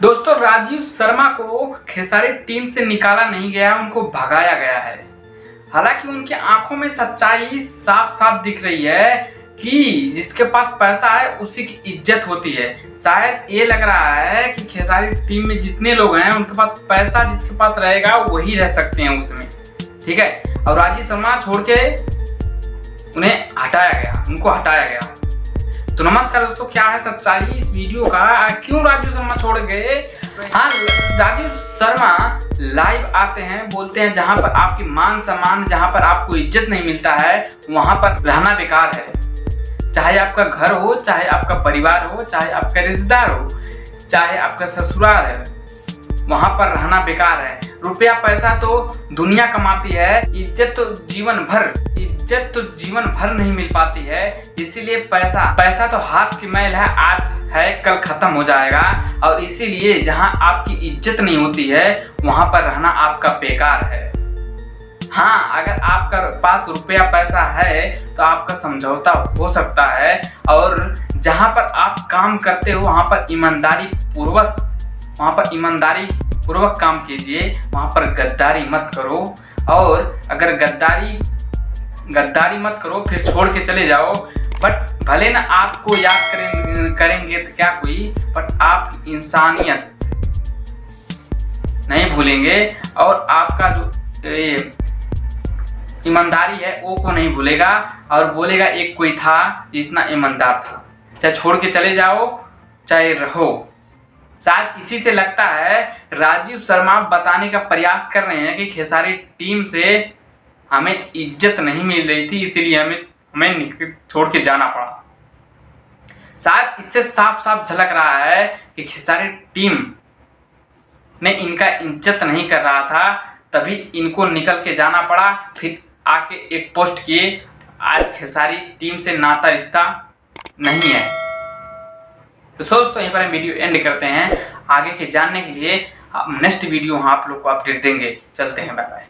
दोस्तों राजीव शर्मा को खेसारी टीम से निकाला नहीं गया, उनको भगाया गया है। हालांकि उनकी आंखों में सच्चाई साफ साफ दिख रही है कि जिसके पास पैसा है उसी की इज्जत होती है। शायद ये लग रहा है कि खेसारी टीम में जितने लोग हैं उनके पास पैसा जिसके पास रहेगा वही रह सकते हैं उसमें, ठीक है। और राजीव शर्मा छोड़ के उन्हें हटाया गया, उनको हटाया गया। तो नमस्कार दोस्तों, क्या है सच्चाई इस वीडियो का, क्यों राजीव शर्मा छोड़ गए? हाँ, राजीव शर्मा लाइव आते हैं, बोलते हैं जहां पर आपकी मान सम्मान, जहां पर आपको इज्जत नहीं मिलता है वहां पर रहना बेकार है। चाहे आपका घर हो, चाहे आपका परिवार हो, चाहे आपका रिश्तेदार हो, चाहे आपका ससुराल है, वहां पर रहना बेकार है। रुपया पैसा तो दुनिया कमाती है, इज्जत तो जीवन भर नहीं मिल पाती है। इसीलिए पैसा तो हाथ की मैल है, आज है कल खत्म हो जाएगा। और इसीलिए जहां आपकी इज्जत नहीं होती है वहां पर रहना आपका बेकार है। हाँ, अगर आपका पास रुपया पैसा है तो आपका समझौता हो सकता है, और जहां पर आप काम करते हो वहां पर ईमानदारी पूर्वक काम कीजिए, वहां पर गद्दारी मत करो। और अगर गद्दारी मत करो फिर छोड़ के चले जाओ, बट भले ना आपको याद करेंगे तो क्या कोई, बट आप इंसानियत नहीं भूलेंगे और आपका जो ईमानदारी है वो को नहीं भूलेगा, और बोलेगा एक कोई था जितना ईमानदार था। चाहे छोड़ के चले जाओ चाहे रहो। शायद इसी से लगता है राजीव शर्मा बताने का प्रयास कर रहे हैं कि खेसारी टीम से हमें इज्जत नहीं मिल रही थी, इसीलिए हमें छोड़ के जाना पड़ा। शायद इससे साफ साफ झलक रहा है कि खेसारी टीम ने इनका इज्जत नहीं कर रहा था, तभी इनको निकल के जाना पड़ा। फिर आके एक पोस्ट किए, आज खेसारी टीम से नाता रिश्ता नहीं है। तो दोस्तों यहीं पर हम वीडियो एंड करते हैं। आगे के जानने के लिए नेक्स्ट वीडियो आप लोग को अपडेट देंगे। चलते हैं, बाय बाय।